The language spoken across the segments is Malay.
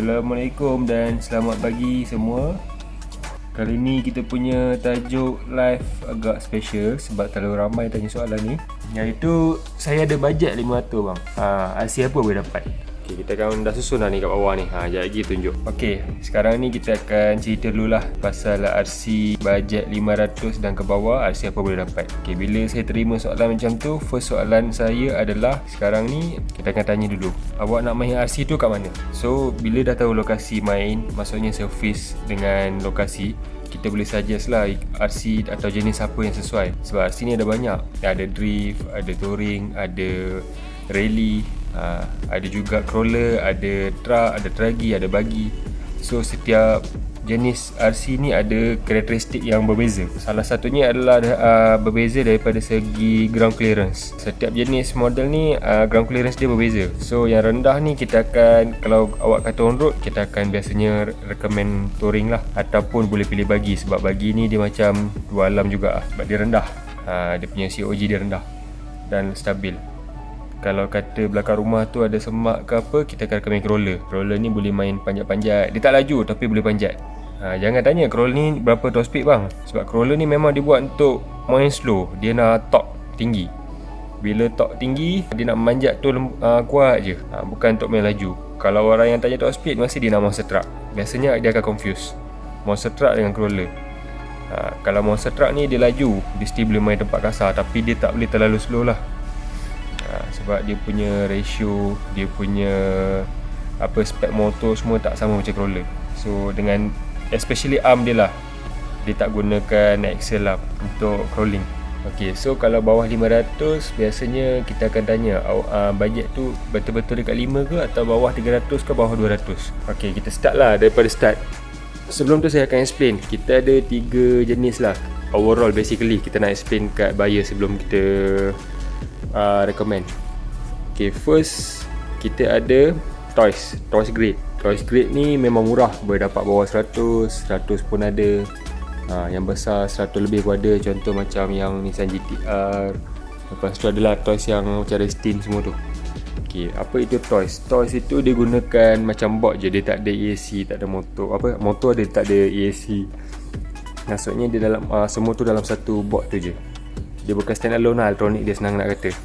Assalamualaikum dan selamat pagi semua. Kali ni kita punya tajuk live agak special sebab terlalu ramai tanya soalan ni, iaitu saya ada bajet 500 bang. RC apa boleh dapat? Okay, kita akan dah susun dah ni kat bawah ni. Sekejap lagi tunjuk. Okay, sekarang ni kita akan cerita dululah pasal RC bajet 500 dan ke bawah, RC apa boleh dapat. Okay, bila saya terima soalan macam tu, first soalan saya adalah sekarang ni kita akan tanya dulu, awak nak main RC tu kat mana? So, bila dah tahu lokasi main, maksudnya surface dengan lokasi, kita boleh suggest lah RC atau jenis apa yang sesuai. Sebab RC ni ada banyak. Ada drift, ada touring, ada rally, ada juga crawler, ada truck, ada tragi, ada buggy. So setiap jenis RC ni ada karakteristik yang berbeza. Salah satunya adalah berbeza daripada segi ground clearance. Setiap jenis model ni ground clearance dia berbeza. So yang rendah ni kita akan, kalau awak kata on road, kita akan biasanya recommend touring lah, ataupun boleh pilih buggy. Sebab buggy ni dia macam dua alam juga sebab dia rendah. Dia punya COG dia rendah dan stabil. Kalau kata belakang rumah tu ada semak ke apa, kita akan recommend crawler. Crawler ni boleh main panjat-panjat. Dia tak laju tapi boleh panjat. Jangan tanya crawler ni berapa top speed bang. Sebab crawler ni memang dibuat untuk main slow. Dia nak torque tinggi. Bila torque tinggi, dia nak memanjat tu kuat je. Bukan untuk main laju. Kalau orang yang tanya top speed, mesti dia nak monster truck. Biasanya dia akan confuse monster truck dengan crawler. Kalau monster truck ni dia laju, dia still boleh main tempat kasar, tapi dia tak boleh terlalu slow lah. Sebab dia punya ratio, dia punya spek motor semua tak sama macam crawler. So dengan especially arm dia lah, dia tak gunakan axle lah untuk crawling. Okay, so kalau bawah 500 biasanya kita akan tanya bajet tu betul-betul dekat 5 ke, atau bawah 300 ke bawah 200. Okay, kita start lah daripada start. Sebelum tu saya akan explain. Kita ada 3 jenis lah overall. Basically kita nak explain kat buyer sebelum kita recommend. Okay, first kita ada toys grade. Toys grade ni memang murah, boleh dapat bawah 100 pun ada. Yang besar 100 lebih pun ada. Contoh macam yang Nissan GT-R. Lepas tu adalah toys yang macam Restin semua tu. Okay, apa itu toys? Toys itu dia gunakan macam board je. Dia tak ada EAC, tak ada motor. Motor ada, tak ada EAC. Maksudnya dia dalam semua tu dalam satu board tu je. Dia bukan standalone lah, elektronik dia, senang nak kata.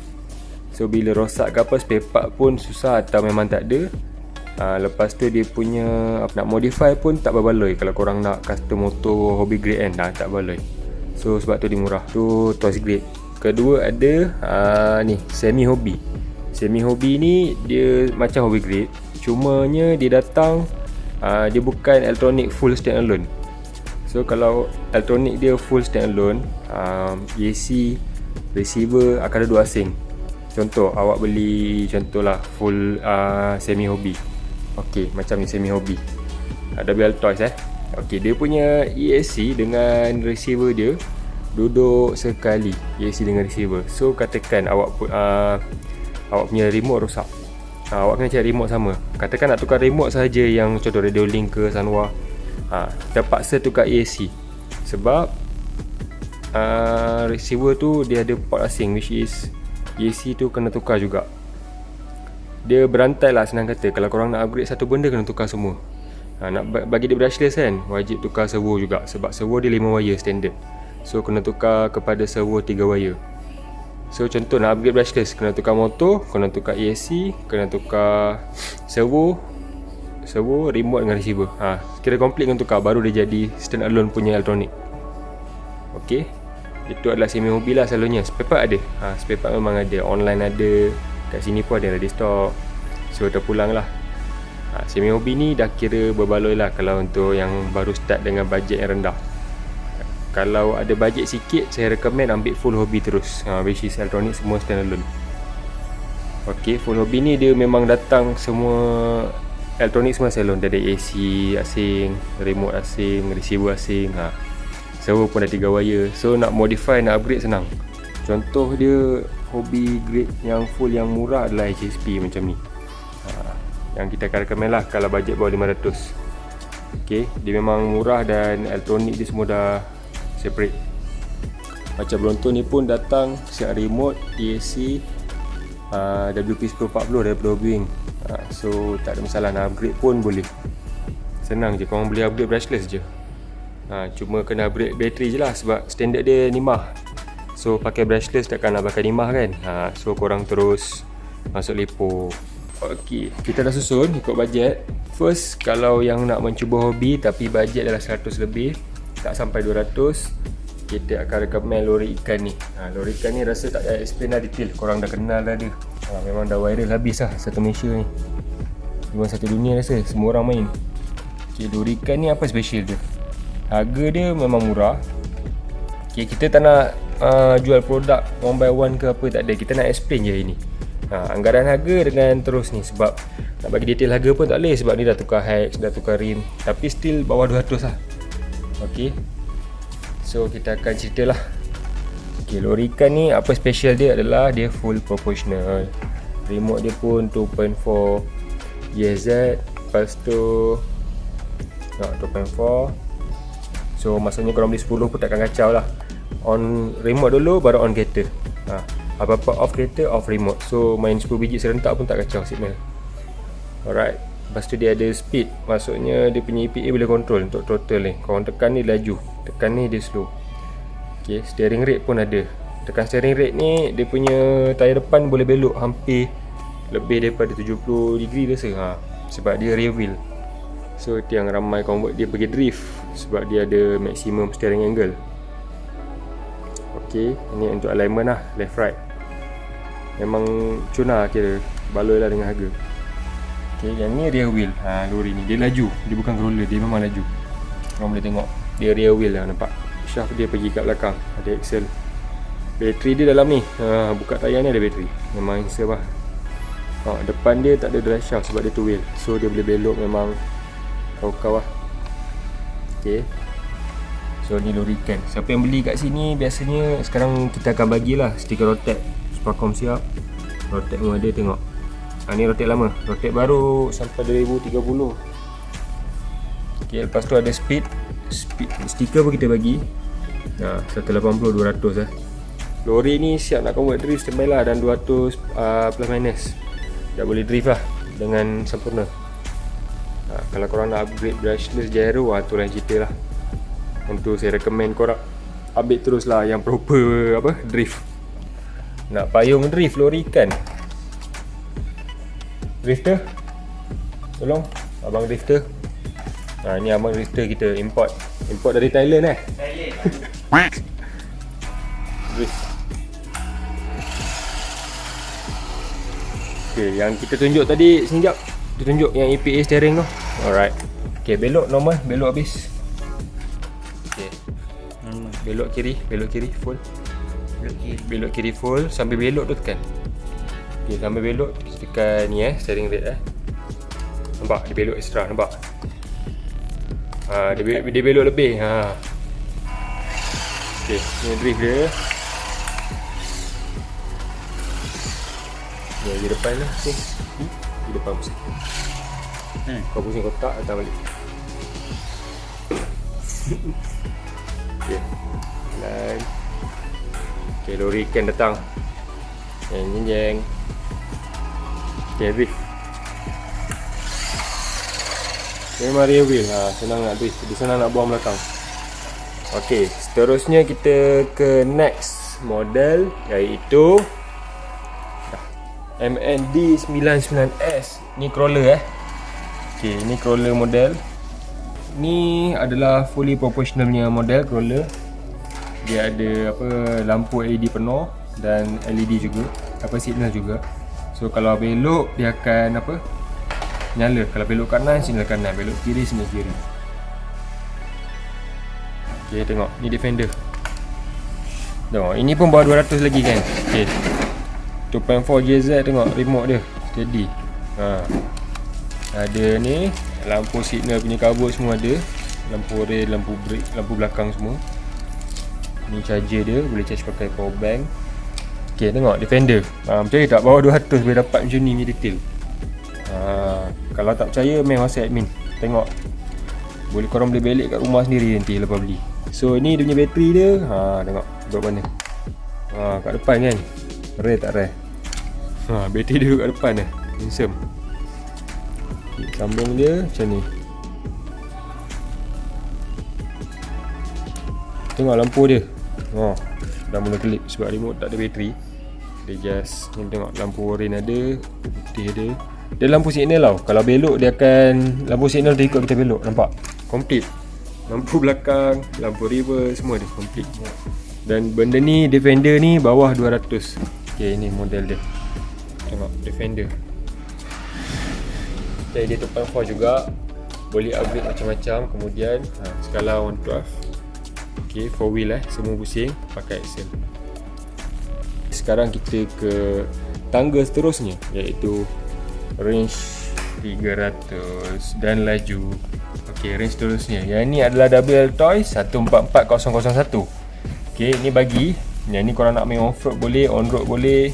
So bila rosak ke apa, spare part pun susah atau memang tak ada. Lepas tu dia punya nak modify pun tak berbaloi. Kalau korang nak custom motor hobby grade kan, tak berbaloi. So sebab tu dia murah. Tu toys grade. Kedua ada ni semi hobby. Semi hobby ni dia macam hobby grade, cumanya dia datang dia bukan elektronik full standalone. So kalau elektronik dia full standalone, EAC, receiver akan ada 2 asing. Contoh awak beli contohlah full semi hobby. Okey, macam ni semi hobby. Double toys Okey, dia punya EAC dengan receiver dia duduk sekali, EAC dengan receiver. So katakan awak punya remote rosak. Awak kena cari remote sama. Katakan nak tukar remote saja yang contoh Radio Link ke Sanwa. Terpaksa tukar EAC. Sebab receiver tu dia ada port asing, which is EAC tu kena tukar juga. Dia berantai lah, senang kata. Kalau korang nak upgrade satu benda, kena tukar semua. Nak bagi dia brushless kan, wajib tukar servo juga. Sebab servo dia 5 wire standard. So kena tukar kepada servo 3 wire. So contoh nak upgrade brushless, kena tukar motor, kena tukar EAC, kena tukar servo, remote dengan receiver. Kira komplit kena tukar, baru dia jadi standalone punya elektronik. Okay, itu adalah semi hobby lah selalunya. Spare part ada, spare part memang ada. Online ada, kat sini pun ada ready stock. So terpulang lah. Semi hobby ni dah kira berbaloi lah kalau untuk yang baru start dengan bajet yang rendah. Kalau ada bajet sikit, saya recommend ambil full hobby terus, which is elektronik semua standalone. Okay, full hobby ni dia memang datang semua elektronik semua standalone. Dia ada AC asing, remote asing, receiver asing, server pun ada 3 wire. So nak modify, nak upgrade senang. Contoh dia hobby grade yang full yang murah adalah HSP macam ni. Yang kita akan recommend lah kalau bajet bawah 500. Okay, dia memang murah dan elektronik dia semua dah separate. Macam Bronto ni pun datang siap remote, EAC, WP1040 daripada Hobby Wing. So tak ada masalah, nak upgrade pun boleh. Senang je, korang boleh upgrade brushless je. Cuma kena upgrade bateri je lah, sebab standard dia 5. So pakai brushless takkan nak pakai 5 kan. So korang terus masuk lepo. Ok, kita dah susun ikut bajet. First, kalau yang nak mencuba hobi tapi bajet adalah 100 lebih, tak sampai 200, kita akan recommend lori ikan ni. Lori ikan ni rasa tak payah explain dah detail, korang dah kenal dah dia. Memang dah viral habis lah satu Malaysia ni, memang satu dunia rasa, semua orang main. Okay, lori ikan ni apa special dia? Harga dia memang murah. Okay, kita tak nak jual produk one by one ke apa, tak ada. Kita nak explain je ini. Anggaran harga dengan terus ni, sebab nak bagi detail harga pun tak boleh, sebab ni dah tukar hex, dah tukar rim, tapi still bawah 200 lah. Ok, so kita akan cerita lah. Ok, lori ikan ni apa special dia adalah dia full proportional. Remote dia pun 2.4 YZ. Lepas tu 2.4. So maksudnya korang beli 10 pun takkan kacau lah. On remote dulu, baru on kereta. Apa-apa off kereta, off remote. So main 10 biji serentak pun tak kacau signal. Alright. Lepas tu dia ada speed, maksudnya dia punya EPA boleh control untuk throttle ni. Korang tekan ni laju, tekan ni dia slow. Okay, steering rate pun ada. Tekan steering rate ni, dia punya tayar depan boleh belok hampir lebih daripada 70 degree rasa. Sebab dia rear wheel. So itu yang ramai convert dia pergi drift, sebab dia ada maximum steering angle. Ok, ini untuk alignment lah, left right. Memang cuna kira, baloi lah dengan harga. Ok, yang ni rear wheel. Lori ni dia laju, dia bukan crawler, dia memang laju. Korang boleh tengok, dia rear wheel lah, nampak shaft dia pergi kat belakang, ada axle. Bateri dia dalam ni, buka tayar ni ada bateri, memang insert lah. Depan dia tak ada drive shaft sebab dia two wheel, so dia boleh belok memang kau-kau lah. Ok, so ni lori ikan. Siapa yang beli kat sini, biasanya sekarang kita akan bagilah stiker Rotek. Supakom siap, Rotek pun ada, tengok. Ni Rotek lama, Rotek baru sampai 2030. Ok, lepas tu ada speed stiker pun kita bagi. 180, 200 lah. Lori ni siap nak convert drift standby lah, dan 200 plus minus dah boleh drift lah dengan sempurna. Kalau korang nak upgrade brushless gyro, tu lain cerita lah. Untuk saya recommend korang update terus lah yang proper drift. Nak payung drift lori ikan, drifter, tolong abang drifter. Ni abang drifter kita import dari Thailand drift. Okay, yang kita tunjuk tadi sekejap, kita tunjuk yang EPA steering tu. Alright. Okay, belok normal, belok habis. Okay, belok kiri full. Belok kiri full, sambil belok tu tekan. Okay, sambil belok tekan ni steering rate nampak dia belok extra, nampak. Dia belok lebih. Okay, ni drift dia. Di depan lah, di depan pusing. Kau pusing kotak, datang balik. Okay, jalan. Okay, lori ikan datang. Jeng. Okay, drift. Memang rear wheel, senang nak drift, senang nak buang belakang. Ok, seterusnya kita ke next model, iaitu MND99S. Ni crawler Ok, ni crawler model. Ni adalah fully proportional punya model crawler. Dia ada lampu LED penuh dan LED juga, signal juga. So kalau belok dia akan nyala. Kalau belok kanan, signal kanan. Belok kiri, signal kiri. Ok, tengok. Ni Defender. Tengok, ini pun bawah 200 lagi kan. Ok, 2.4 GZ, tengok remote dia steady. Ada ni lampu signal punya kabut semua ada. Lampu rail, lampu brake, lampu belakang semua. Ni charger dia, boleh charge pakai power bank. Ok, tengok Defender. Percaya tak, bawah 200 boleh dapat macam ni detail. Kalau tak percaya, main WhatsApp admin. Tengok, korang boleh balik kat rumah sendiri nanti lepas beli. So ni dia punya bateri dia. Tengok duduk mana. Kat depan kan. Rare tak rare. Bateri dia duduk kat depan handsome. Okay, sambung dia macam ni. Tengok lampu dia. Dah mula kelip sebab remote tak ada bateri. Dia just ni, tengok lampu oren ada, putih ada. Dia lampu signal tau. Kalau belok dia akan, lampu signal dia ikut kita belok. Nampak? Complete. Lampu belakang, lampu reverse, semua dia complete. Dan benda ni, Defender ni bawah 200. Okay, ni model dia. Tengok Defender. Okay, dia 2.4 juga. Boleh upgrade macam-macam. Kemudian skala 112. Okay, 4 wheel semua pusing pakai axle. Sekarang kita ke tangga seterusnya, iaitu range 300 dan laju. Okay, range seterusnya, yang ni adalah WL-Toys 144001. Okay, ni bagi yang ni korang nak main off-road boleh, on-road boleh.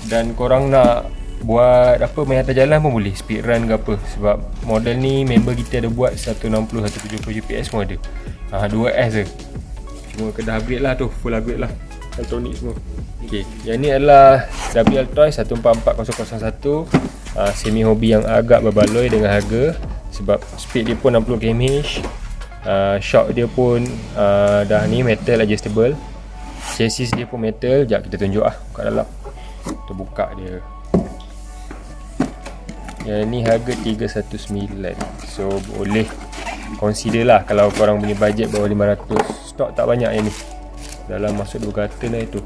Dan korang nak buat apa, main atas jalan pun boleh, speed run ke apa. Sebab model ni member kita ada buat 160, 170 GPS pun ada. 2S je. Cuma kena upgrade lah tu, full upgrade lah, elektronik semua. Okay, yang ni adalah WL-Toys 144001. Semi hobi yang agak berbaloi dengan harga. Sebab speed dia pun 60 km/h. Shock dia pun dah ni metal adjustable. Chassis dia pun metal. Sekejap kita tunjuk kat dalam. Kita buka dia. Yang ni harga 319. So boleh consider lah kalau korang punya budget bawah 500. Stok tak banyak yang ni. Dalam masuk 2 karton lah itu.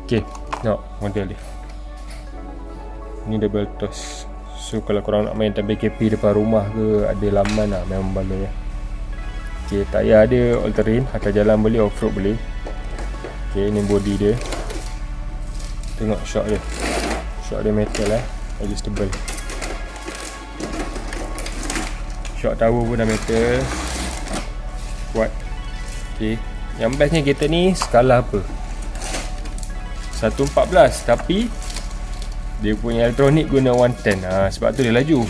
Okay, tengok model dia. Ni double toss. So kalau korang nak main WKP depan rumah ke, ada laman lah, memang baloi lah. Okay, tayar dia all terrain, atas jalan boleh, off-road boleh. Okay, ni body dia. Tengok shock dia. Shock dia metal adjustable. Shock tower pun dah metal, kuat. Okay, yang bestnya kereta ni skala apa? 114, tapi dia punya elektronik guna 110. Sebab tu dia laju.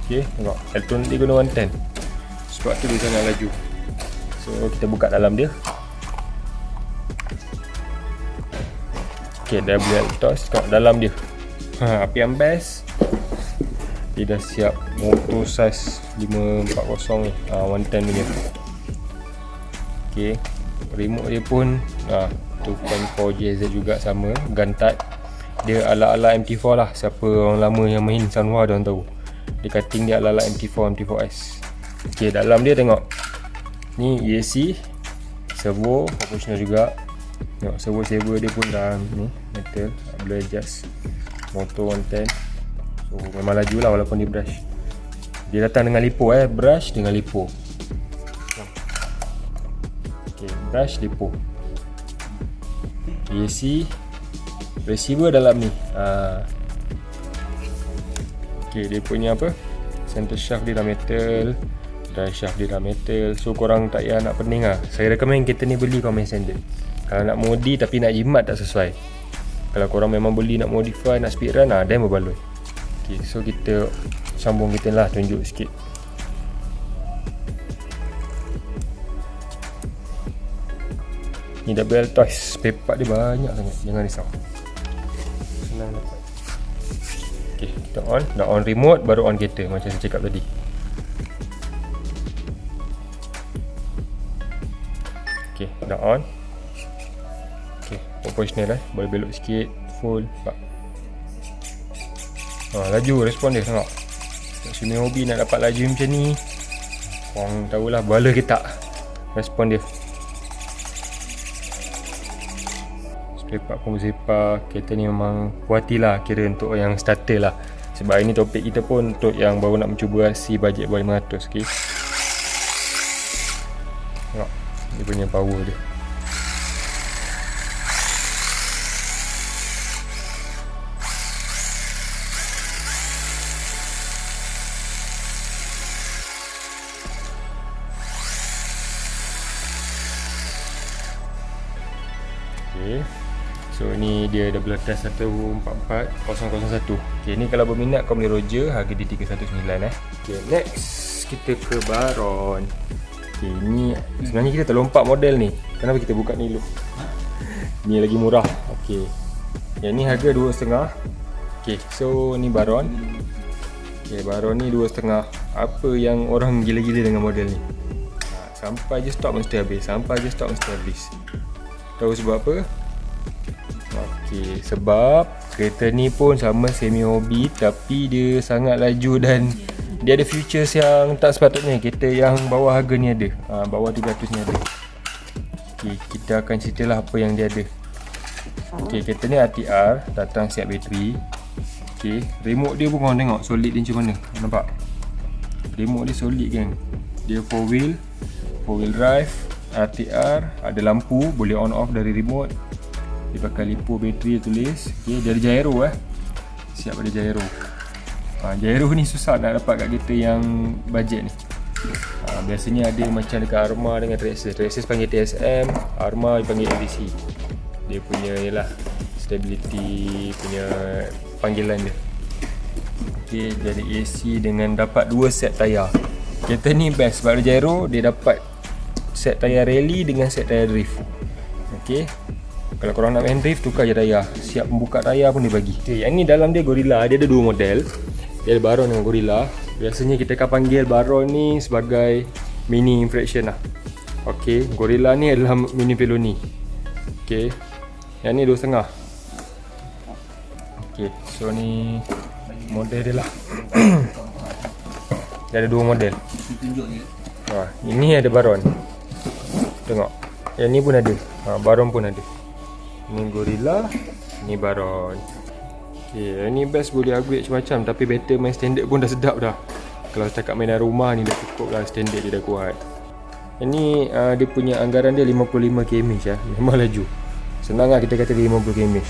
Okay, tengok elektronik dia guna 110. Sebab tu dia sangat laju. So kita buka dalam dia. Okay, dah beli toss. Tengok dalam dia. Apa yang best, dia dah siap motor size 540 ni, 110 punya. Okay, remote dia pun 2.4 JZ juga, sama gun type. Dia ala-ala MT4 lah. Siapa orang lama yang main Sanwa dia orang tahu. Dia cutting dia ala-ala MT4, MT4S. Okay, dalam dia tengok. Ni ESC, servo, proportional juga. Tengok servo saver dia pun dah ni, metal, boleh adjust. Motor 110. So memang laju lah walaupun dia brush. Dia datang dengan lipo brush dengan lipo. Okay, brush, lipo. ESC, receiver dalam ni. Okay, dia punya apa, center shaft dia dah metal, drive shaft dia dah metal. So korang tak payah nak pening lah. Saya recommend kereta ni beli korang main standard. Kalau nak modi tapi nak jimat tak sesuai. Kalau korang memang beli nak modify, nak speed run, then berbaloi. Okay, so kita sambung kita lah, tunjuk sikit. Ni WL-Toys, spare part dia banyak sangat, jangan risau, senang dapat. Okay, kita on, dah on remote, baru on kereta macam saya cakap tadi. Okay, dah on. Okay, proportional boleh belok sikit, full, nampak. Laju respon dia, tengok. Sini hobi nak dapat laju macam ni, korang tahulah baloi ke tak respon dia. Spare part pun bersepah. Kereta ni memang puatilah kira untuk yang starter lah. Sebab ini topik kita pun untuk yang baru nak mencuba RC bajet bawah 500. Okay, tengok dia punya power dia. Okay, so ni dia double test 144001. Okay, ni kalau berminat kau boleh Roger, harga dia 319 Okay, next kita ke Baron. Okay, ni sebenarnya kita terlompat model ni. Kenapa kita buka ni dulu? Ni lagi murah. Okay, yang ni harga 2.5. Okay, so ni Baron. Okay, Baron ni 2.5. Apa yang orang gila-gila dengan model ni? Sampai je stok mesti habis. Tahu sebab apa? Okay, sebab kereta ni pun sama semi hobi, tapi dia sangat laju dan dia ada features yang tak sepatutnya kereta yang bawah harga ni ada. Bawah 300 ni ada. Okay, kita akan ceritalah apa yang dia ada. Okay, kereta ni RTR, datang siap bateri. Okay, remote dia pun korang tengok solid dia macam mana. Nampak? Remote dia solid kan. Dia 4 wheel drive, RTR, ada lampu, boleh on off dari remote. Dia pakai lipo bateri tulis. Okay, dia ada gyro siap ada gyro. Gyro ni susah nak dapat kat kereta yang budget ni. Biasanya ada macam dekat Arma dengan Traxxas panggil TSM, Arma panggil ADC. Dia punya ialah stability punya panggilan dia. Okay, dia ada AC dengan dapat 2 set tayar. Kereta ni best sebab ada gyro, dia dapat set tayar rally dengan set tayar drift. Okay, kalau korang nak main drift, tukar je tayar. Siap membuka tayar pun dia bagi. Okay, yang ni dalam dia Gorilla. Dia ada 2 model. Dia ada Baron dengan Gorilla. Biasanya kita akan panggil Baron ni sebagai mini infraction lah. Okay, Gorilla ni adalah mini Veloni. Okay, yang ni 2.5. Okay, so ni model dia lah. Dia ada 2 model. Ini ada Baron. Tengok, yang ni pun ada. Baron pun ada. Ni Gorilla, ni Baron. Okay, yang ni best boleh upgrade macam-macam. Tapi better main standard pun dah sedap dah. Kalau cakap main dalam rumah ni dah cukup lah, standard dia dah kuat. Yang ni dia punya anggaran dia 55 km lah. Memang laju. Senang lah kita kata 50 km.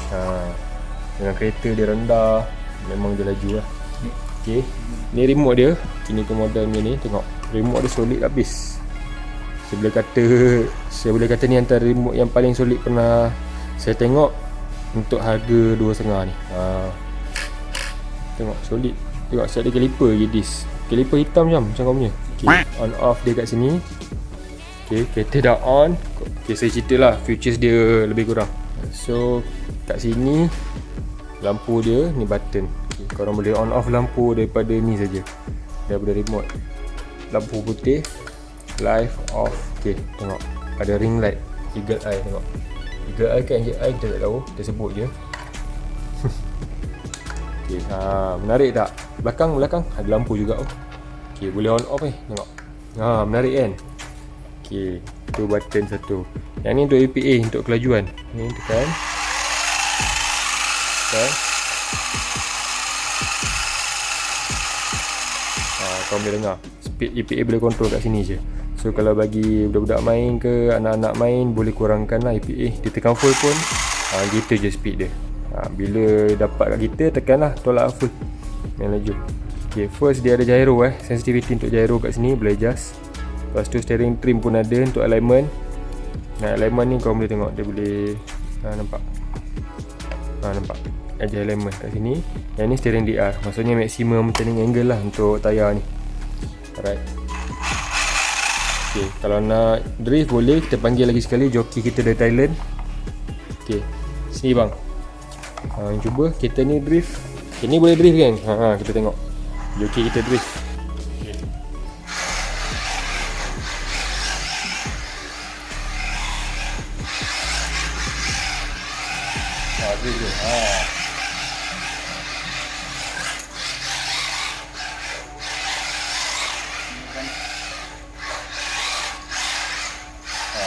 Dengan kereta dia rendah, memang dia laju lah. Okay, ni remote dia. Ini tu model ni, tengok. Remote dia solid habis. Saya boleh kata ni antara remote yang paling solid pernah saya tengok untuk harga 2.5 ni. Tengok solid. Tengok saya ada caliper je disc. Caliper hitam macam kau punya. Okay, on off dia kat sini. Okay, kereta dah on. Okay, saya ceritalah features dia lebih kurang. So kat sini lampu dia ni button. Okay, korang boleh on off lampu daripada ni saja. Daripada remote. Lampu putih, live, off. Okay, tengok ada ring light, eagle eye. Tengok eagle eye kan, eagle eye kita tak tahu, kita sebut je. Okay, menarik tak? Belakang ada lampu juga. Okay, boleh on off ni. Tengok, menarik kan. Okay, tu button satu. Yang ni untuk APA, untuk kelajuan. Ni tekan. Kau boleh dengar speed EPA boleh kontrol kat sini je. So kalau bagi budak-budak main ke anak-anak main, boleh kurangkan lah EPA. Dia tekan full pun gitu je speed dia. Bila dapat kat kita, tekan lah tolak full, main laju. Okay, first dia ada gyro sensitivity untuk gyro kat sini, boleh adjust. Lepas tu steering trim pun ada untuk alignment. Alignment ni kau boleh tengok, dia boleh nampak. Nampak adjust alignment kat sini. Yang ni steering DR, maksudnya maximum turning angle lah untuk tayar ni. Alright. Okay, kalau nak drift boleh, kita panggil lagi sekali joki kita dari Thailand. Okay, sini bang. Cuba kita ni drift. Okay, ni boleh drift kan? Kita tengok joki kita drift. Okay. Drift je.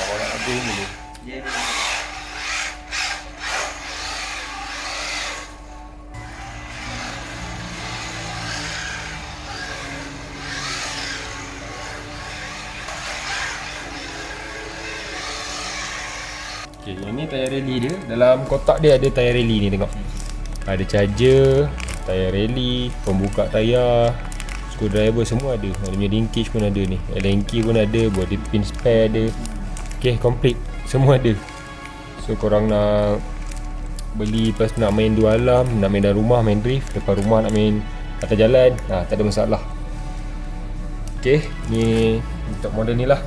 Orang ada boleh. Okay, yang ni tayar rally dia. Dalam kotak dia ada tayar rally ni, tengok. Ada charger, tayar rally, pembuka tayar, screwdriver, semua ada. Dia punya linkage pun ada ni. Allen key pun ada, body pin spare ada. Okay, complete, semua ada. So korang nak beli lepas nak main dua alam, nak main dalam rumah, main drift, depan rumah nak main atas jalan, tak ada masalah. Okay, ni untuk model ni lah.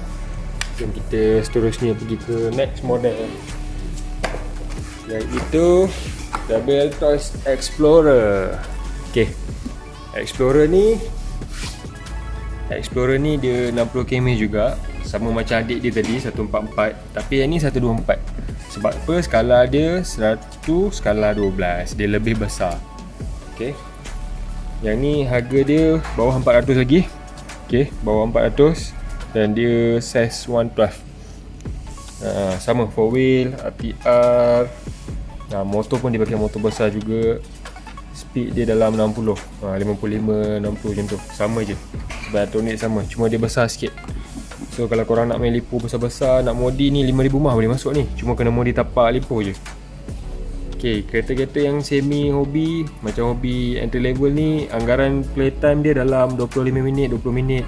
Jom kita seterusnya pergi ke next model, iaitu Rebel Toys Explorer. Okay, Explorer ni dia 60 km juga, sama macam adik dia tadi 144, tapi yang ni 124. Sebab apa? Skala dia 100 skala 12, dia lebih besar. Okey. Yang ni harga dia bawah 400 lagi. Okey, bawah 400 dan dia size 112. Sama 4 wheel, RTR. Motor pun dia pakai motor besar juga. Speed dia dalam 60, 55, 60 macam tu. Sama je. Sebab Atonic sama, cuma dia besar sikit. So kalau korang nak main lipo besar-besar, nak modi ni 5,000 mah boleh masuk ni. Cuma kena modi tapak lipo je. Okay, kereta-kereta yang semi hobi, macam hobi entry level ni, anggaran playtime dia dalam 25 minit, 20 minit.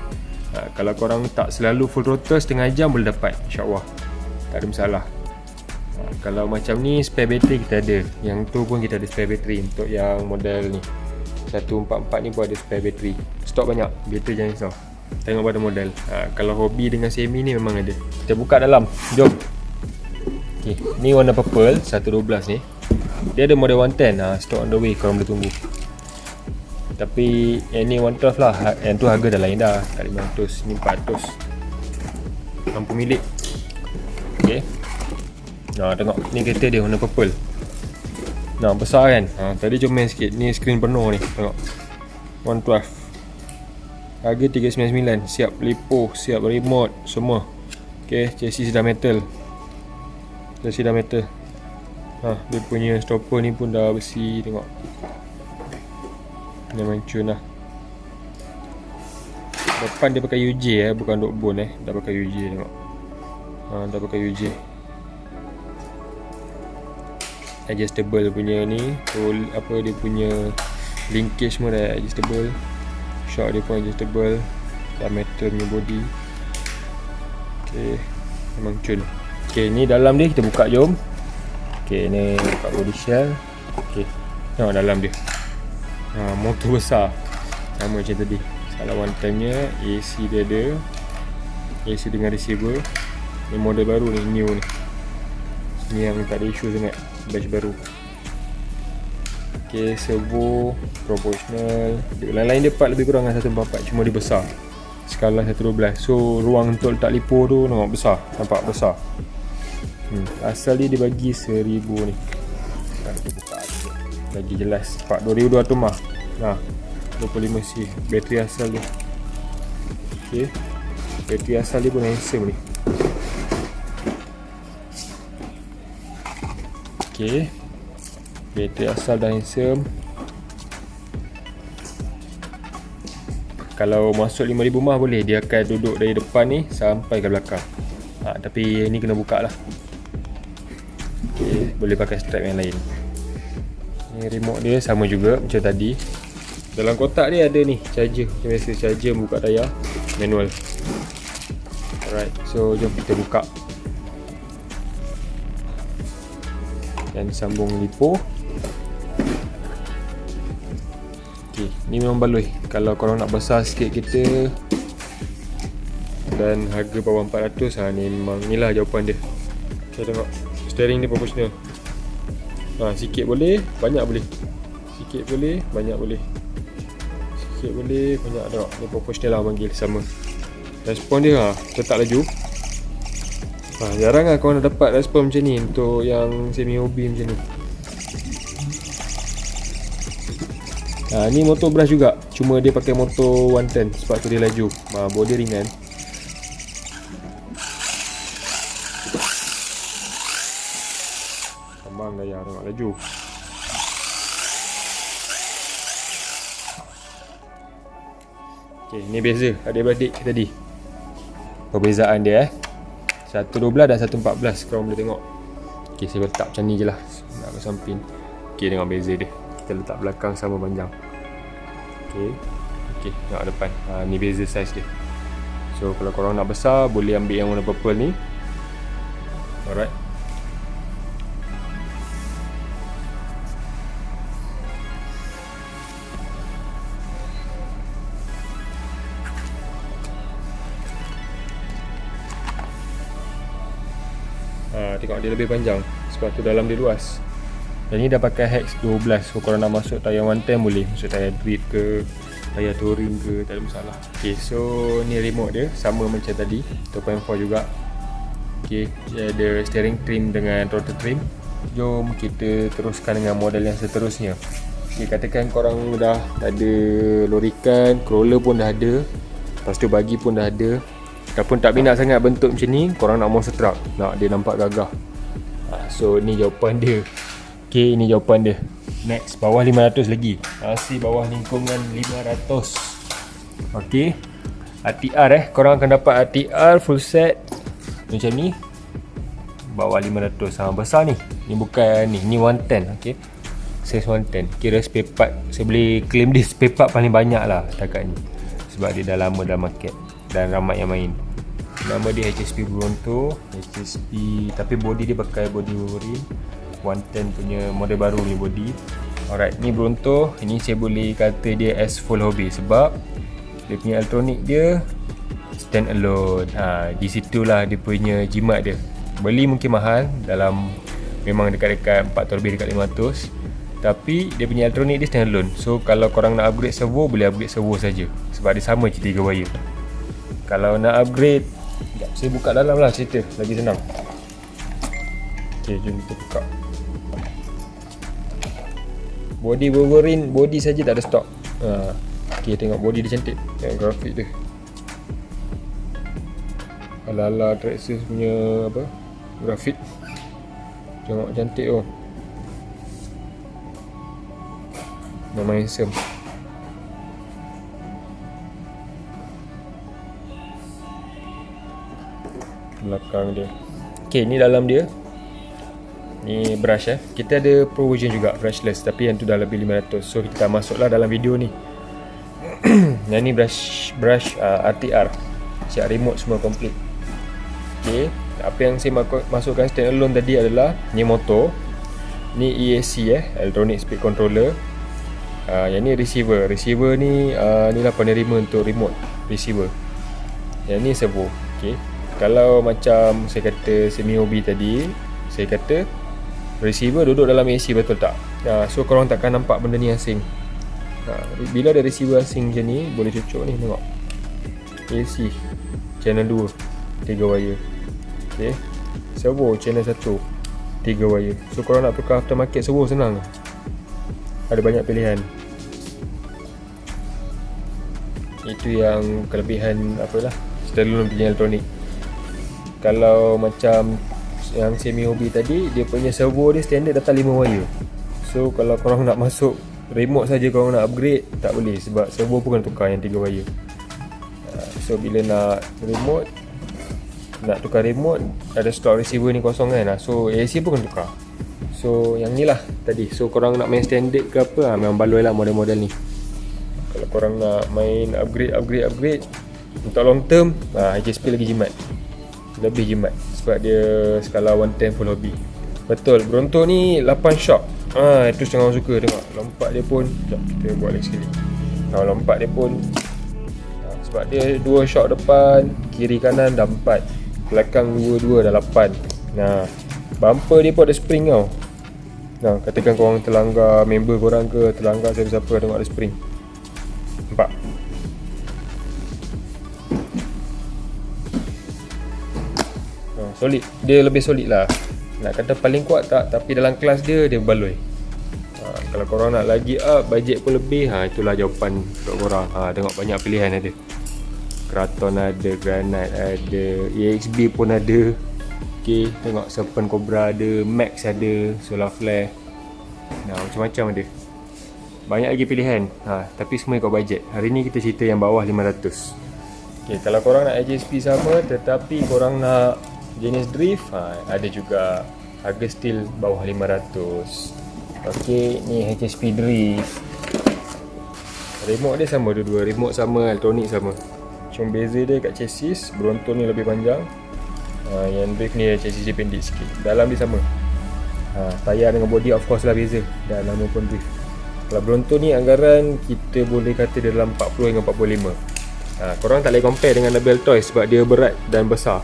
Kalau korang tak selalu full throttle, setengah jam boleh dapat, insyaAllah. Tak ada masalah. Kalau macam ni, spare battery kita ada. Yang tu pun kita ada spare battery untuk yang model ni 144 ni pun ada spare battery. Stok banyak, battery jangan risau. Tengok pada model. Kalau hobi dengan semi ni memang ada. Kita buka dalam, jom. Okay, ni warna purple 112 ni. Dia ada model 110, stock on the way, korang boleh tunggu. Tapi yang ni 112 lah. Yang tu harga dah lain dah, kat 500, ni 400. Lampu milik. Okay, tengok, ni kereta dia warna purple. Besar kan. Tadi comel sikit. Ni skrin penuh ni, tengok 112. Harga 399. Siap lipo, siap remote, semua. Okay, chassis dah metal. Dia punya stopper ni pun dah besi. Tengok, memang cun lah. Depan dia pakai UJ bukan dot bone dah pakai UJ. Tengok, dah pakai UJ. Adjustable punya ni, dia punya linkage semua dah adjustable. Shock dia pun adjustable. Dah metal punya body. Okay, memang cun. Okay, ni dalam dia kita buka, jom. Okay, ni buka body shell. Okay, tengok dalam dia. Motor besar, sama macam tadi. Salah one time nya, AC dia ada, AC dengan receiver. Ni model baru ni, new ni. Ni yang tak ada isu sangat, batch baru. Okay, servo, proportional. Lain-lain dia part lebih kurang dengan 144, cuma dia besar. Skala 112. So ruang untuk letak lipo tu nampak besar, nampak besar. Asal dia bagi 1000 ni. Kita buka lagi jelas. Part 2200 mah. 25C bateri asal dia. Okay, bateri asal dia pun handsome ni. Okay, bateri asal dah handsome. Kalau masuk 5,000 mah boleh, dia akan duduk dari depan ni sampai ke belakang. Tapi ni kena buka lah. Okay, boleh pakai strap yang lain. Ni remote dia sama juga macam tadi. Dalam kotak dia ada ni charger, macam biasa, charger buka tayar manual. Alright, so jom kita buka dan sambung lipo. Okay, ni memang baloi. Kalau korang nak besar sikit kereta dan harga bawah 400, ni memang inilah jawapan dia. Okay, tengok steering dia proportional. Sikit boleh, banyak boleh. Sikit boleh, banyak boleh. Sikit boleh, banyak. Tengok, ni proportional lah panggil, sama. Respon dia tetap laju. Jarang lah korang nak dapat respon macam ni untuk yang semi hobi macam ni. Ni motor brush juga, cuma dia pakai motor 110, sebab tu dia laju. Bodi ringan. Tambang daya, tengok laju. Okay, ni beza adik-beradik tadi. Perbezaan dia 112 dan 114, korang boleh tengok. Okay, saya letak macam ni je lah, nak ke samping. Okay, tengok beza dia. Kita letak belakang sama panjang. Okay, tengok depan. Ni beza size dia. So kalau korang nak besar, boleh ambil yang warna purple ni. Alright. Tengok dia lebih panjang, sebab tu dalam dia luas. Dan ni dah pakai hex 12. So korang nak masuk tayar 110 boleh, masuk tayar drip ke, tayar touring ke, tak ada masalah. Okay, so ni remote dia sama macam tadi, 2.4 juga. Okay, dia ada steering trim dengan throttle trim. Jom kita teruskan dengan model yang seterusnya. Okay, katakan korang dah ada lorikan, crawler pun dah ada, lepas tu bagi pun dah ada. Ataupun tak minat sangat bentuk macam ni, korang nak monster truck, nak dia nampak gagah. So ni jawapan dia. Okay, ini jawapan dia. Next, bawah 500 lagi. Masih bawah lingkungan 500. Okay, RTR korang akan dapat RTR full set macam ni, bawah 500. Sama besar ni. Ni bukan ni 110. Okay, size 110. Kira spare part, saya boleh claim dia spare part paling banyak lah setakat ni, sebab dia dah lama dalam market dan ramai yang main. Nama dia HSP Bronto. HSP, tapi body dia pakai body Wolverine 110 punya model baru ni body. Alright, ni Bronto. Ini saya boleh kata dia as full hobby sebab dia punya elektronik dia stand alone. Di situlah dia punya jimat dia. Beli mungkin mahal, dalam memang dekat-dekat 400 lebih, dekat 500. Tapi dia punya elektronik dia stand alone. So kalau korang nak upgrade servo, boleh upgrade servo saja sebab dia sama je 3 wire. Kalau nak upgrade, sekejap, saya buka dalam lah cerita, lagi senang. Okay, jom kita buka. Body Wolverine, body saja tak ada stok. Okay, tengok body dia cantik. Tengok grafik dia. Ala-ala Traxxas punya apa, grafik. Tengok cantik tu. Memang handsome. Belakang dia. Okay, ni dalam dia. Ni brush kita ada pro version juga brushless, tapi yang tu dah lebih 500. So kita masuklah dalam video ni. Yang ni brush RTR, siap remote semua komplit. Okay, apa yang saya masukkan stand alone tadi adalah ni motor, ni ESC electronic speed controller. Yang ni receiver ni ni lah penerima untuk remote receiver. Yang ni servo. Okay, kalau macam saya kata semi hobby tadi, saya kata receiver duduk dalam AC, betul tak? So korang takkan nampak benda ni asing. Bila ada receiver asing macam ni, boleh cucuk ni, tengok AC channel 2 3 wire. Okay, servo channel 1 3 wire. So korang nak tukar aftermarket servo senang, ada banyak pilihan. Itu yang kelebihan apalah standalone punya elektronik. Kalau macam yang semi hobby tadi, dia punya servo dia standard datang 5 wire. So kalau korang nak masuk remote saja, korang nak upgrade, tak boleh sebab servo pun kena tukar yang 3 wire. So bila nak remote, nak tukar remote, ada slot receiver ni kosong kan, so AC pun kena tukar. So yang ni lah tadi. So korang nak main standard ke apa, memang baloi lah model-model ni. Kalau korang nak main upgrade untuk long term, HSP lagi jimat, lebih jimat sebab dia skala 110 full hobby. Betul, Bronto ni 8 shock. Itu setengah orang suka. Tengok lompat dia pun. Sekejap, kita buat lagi sekali. Lompat dia pun, sebab dia 2 shock depan, kiri kanan dah 4, belakang 2 dah 8. Bumper dia pun ada spring tau. Katakan korang terlanggar member korang ke, terlanggar siapa-siapa, tengok ada spring. Nampak? Solid, dia lebih solid lah. Nak kata paling kuat tak, tapi dalam kelas dia baloi. Kalau korang nak lagi up, bajet pun lebih, itulah jawapan untuk korang. Tengok banyak pilihan ada. Kraton ada, Granite ada, EXB pun ada. Okay, tengok Serpent Cobra ada, Max ada, Solar Flare. Macam-macam ada. Banyak lagi pilihan. Tapi semua ikut bajet. Hari ni kita cerita yang bawah 500. Okay, kalau korang nak HSP sama tetapi korang nak jenis drift, ada juga, harga still bawah 500. Ok, ni HSP drift. Remote dia sama dua-dua, remote sama, elektronik sama. Cuma beza dia kat chassis. Bronto ni lebih panjang, yang drift ni chassis dia pendek sikit. Dalam dia sama. Tayar dengan body of course lah beza, dan nama pun drift. Kalau Bronto ni anggaran kita boleh kata dia dalam 40 hingga 45. Korang tak boleh compare dengan Label Toys sebab dia berat dan besar.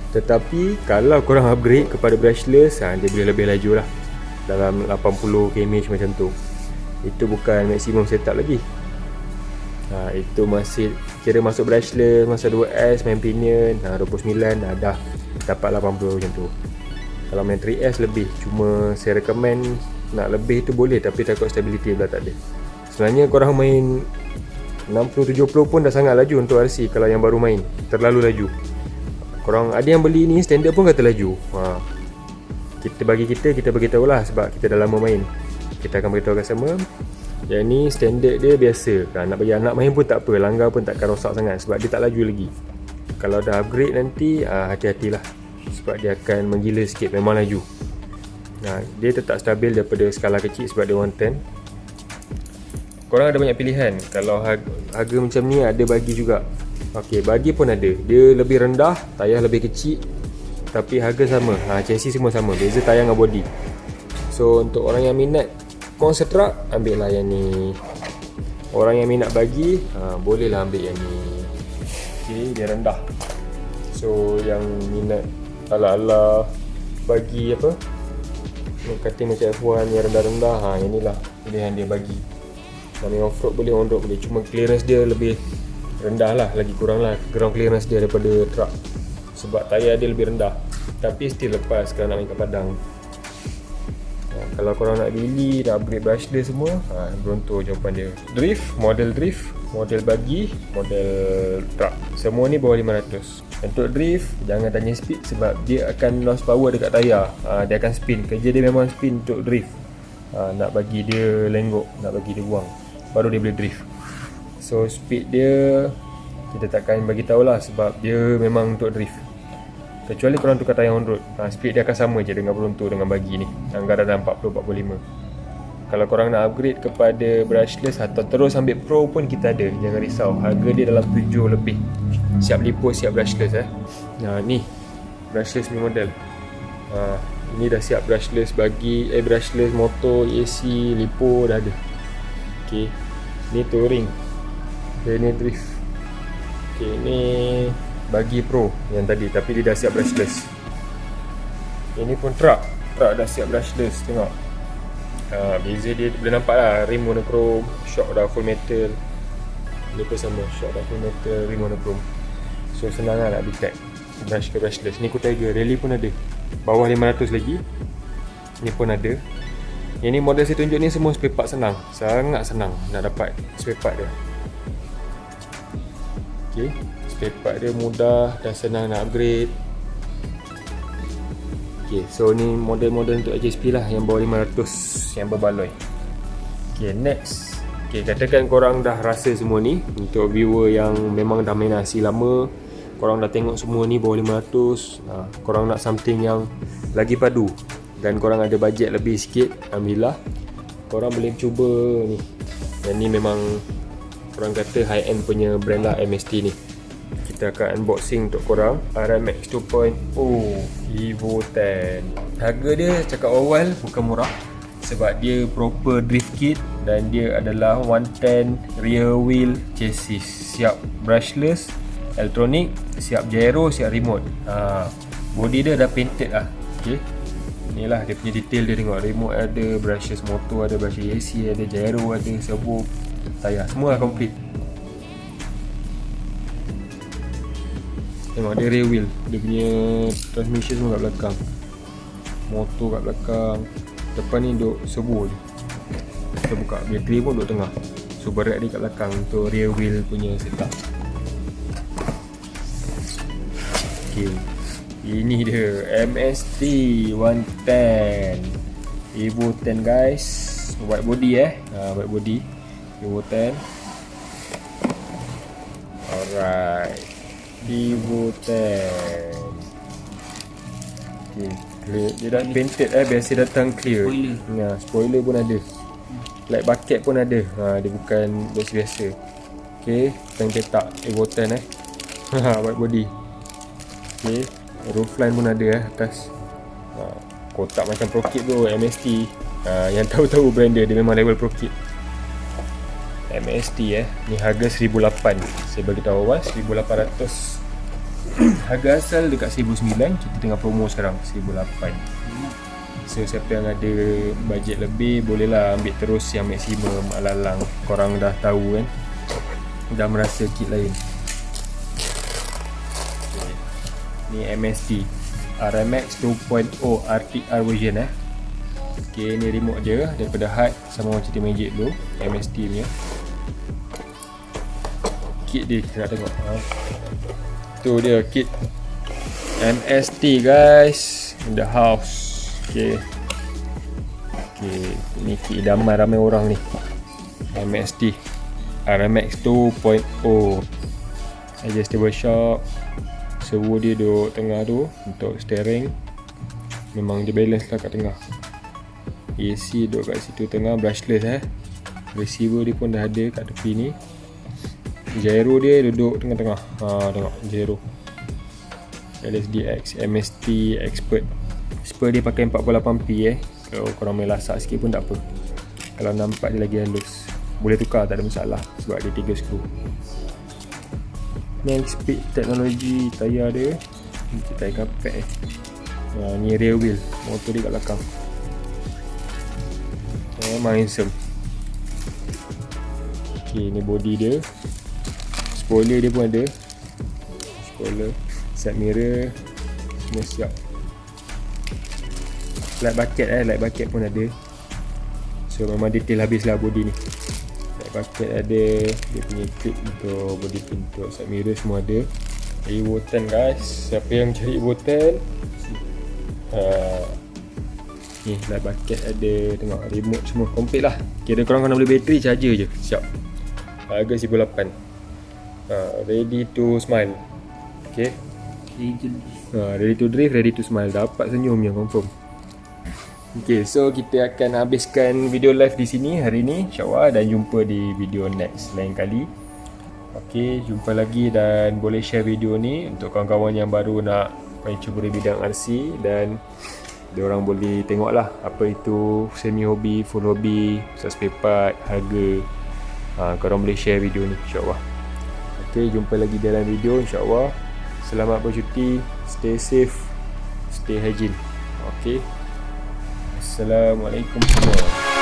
Tetapi kalau korang upgrade kepada brushless, dia boleh lebih laju lah, dalam 80 km macam tu. Itu bukan maksimum setup lagi. Itu masih kira masuk brushless, masuk 2S, main pinion 29, dah dapat 80 macam tu. Kalau main 3S lebih, cuma saya recommend nak lebih tu boleh, tapi takut stability pula tak ada. Sebenarnya korang main 60-70 pun dah sangat laju untuk RC. Kalau yang baru main, terlalu laju. Korang ada yang beli ni standard pun kata laju. Kita beritahu lah, sebab kita dah lama main. Kita akan beritahu customer yang ni standard dia biasa. Nak bagi anak main pun tak apa, langgar pun takkan rosak sangat, sebab dia tak laju lagi. Kalau dah upgrade nanti, hati-hatilah, sebab dia akan menggila sikit, memang laju. Dia tetap stabil daripada skala kecil sebab dia 110. Korang ada banyak pilihan. Kalau harga macam ni ada bagi juga. Okey, bagi pun ada. Dia lebih rendah, tayar lebih kecil, tapi harga sama. Chassis semua sama, beza tayar dengan body. So untuk orang yang minat concept truck, ambil lah yang ni. Orang yang minat bagi, bolehlah ambil yang ni. Okey, dia rendah. So yang minat ala-ala bagi apa, kating macam F1 yang rendah-rendah, yang ni lah pilihan dia bagi. Kalau off-road boleh, on-road boleh. Cuma clearance dia lebih rendah lah, lagi kurang lah ground clearance dia daripada truck, sebab tayar dia lebih rendah. Tapi still lepas kalau nak main kat padang. Kalau korang nak beli, nak upgrade brushless semua, Bronto jawapan dia. Model drift, model bagi, model truck, semua ni bawah 500. Untuk drift, jangan tanya speed sebab dia akan lost power dekat tayar. Dia akan spin, kerja dia memang spin untuk drift. Nak bagi dia lenggok, nak bagi dia buang, baru dia boleh drift. So speed dia kita takkan bagi tahulah sebab dia memang untuk drift. Kecuali korang tukar tayar on road, speed dia akan sama je dengan Bronto dengan bagi ni, anggaran dalam 40-45. Kalau korang nak upgrade kepada brushless atau terus ambil pro pun kita ada, jangan risau. Harga dia dalam 7 lebih. Siap lipo, siap brushless ni brushless ni model. Ini dah siap brushless bagi, brushless motor, AC, lipo dah ada. Okey, ni touring, ni drift. Okey, ni bagi pro yang tadi, tapi dia dah siap brushless. Ini pun truck dah siap brushless, tengok. Beza dia boleh nampak lah, rim monochrome, shock dah full metal. Lipo sama, shock dah full metal, rim monochrome. So senang lah nak detect brush ke brushless. Ni Tiger, rally pun ada, bawah 500 lagi. Ni pun ada. Yang ni model saya tunjuk ni semua spare part senang, sangat senang nak dapat spare part dia. Okey, spare part dia mudah dan senang nak upgrade. Okey, so ni model-model untuk HSP lah yang bawah 500 yang berbaloi. Okey, next. Okey, katakan korang dah rasa semua ni. Untuk viewer yang memang dah main RC lama, korang dah tengok semua ni bawah 500. Korang nak something yang lagi padu dan korang ada bajet lebih sikit, alhamdulillah, korang boleh cuba ni. Yang ni memang korang kata high end punya brand lah, MST ni. Kita akan unboxing untuk korang RMX 2.0 Evo 10. Harga dia cakap awal bukan murah sebab dia proper drift kit dan dia adalah 110 rear wheel chassis, siap brushless, elektronik, siap gyro, siap remote. Body dia dah painted lah. Okay, inilah dia punya detail dia, tengok remote ada, brushless motor ada, brushless AC ada, gyro ada, servo, tayar semua lah complete. Tengok dia rear wheel, dia punya transmission semua kat belakang, motor kat belakang, depan ni duk servo je. Kita buka, bateri pun duk tengah, so berat dia kat belakang untuk rear wheel punya setup. Okay, ini dia MST 110 Evo 10 guys, white body white body Evo 10. Alright, Evo 10. Okay, clear. Dia dah painted biasa datang clear. Spoiler pun ada, light bucket pun ada. Dia bukan biasa-biasa. Okay, tank petak Evo 10 white body. Okay, roofline pun ada atas. Kotak macam Pro Kit tu, MST. Yang tahu-tahu brand dia memang level Pro Kit. MST ni harga 1,800. Saya bagi tahu awal 1,800. Harga asal dekat 1,900. Kita tengah promo sekarang 1,800. So siapa yang ada bajet lebih, bolehlah ambil terus yang maksimum. Alalang korang dah tahu kan. dah merasa kit lain. Okay. Ni MST RMX 2.0 RTR version Okay, ni remote dia daripada HUD. Sama macam cerita Magic dulu, MST punya kit dia, kita nak tengok tu dia kit MST guys, in the house. Okay, ni kit idaman ramai orang ni, MST RMX 2.0 adjustable shock. Servo dia duduk tengah tu untuk steering, memang dia balance lah kat tengah. AC duduk kat situ tengah, brushless receiver dia pun dah ada kat tepi ni. Gyro dia duduk tengah-tengah, tengok gyro. LSDX MST Expert. Spur dia pakai 48p Kalau korang main lasak sikit pun tak apa. Kalau nampak dia lagi halus, boleh tukar, tak ada masalah sebab dia 3 skru. Max Speed teknologi tayar dia, ni tayar kapek ni rear wheel, motor dia kat belakang. Memang handsome. Okay, ni body dia. Spoiler dia pun ada, spoiler, side mirror, semua siap. Light bucket pun ada. So memang detail habis lah body ni. Light bucket ada, dia punya clip untuk body pin, untuk side mirror semua ada. Evo 10 guys, siapa yang cari Evo 10, ni light bucket ada, tengok remote semua komplit lah. Kira korang kena beli bateri, charger je, siap. Harga RM1,800. Ready to smile. Okay, ready to drift, ready to smile. Dapat senyumnya confirm. Okay, so kita akan habiskan video live di sini hari ni, insyaAllah, dan jumpa di video next lain kali. Okay, jumpa lagi, dan boleh share video ni untuk kawan-kawan yang baru nak cuba di bidang RC, dan diorang boleh tengok lah apa itu semi hobi, full hobi, spare part, harga. Korang boleh share video ni, insyaAllah. Okay, jumpa lagi dalam video, insyaAllah. Selamat bercuti, stay safe, stay hygiene. Okay, Assalamualaikum semua.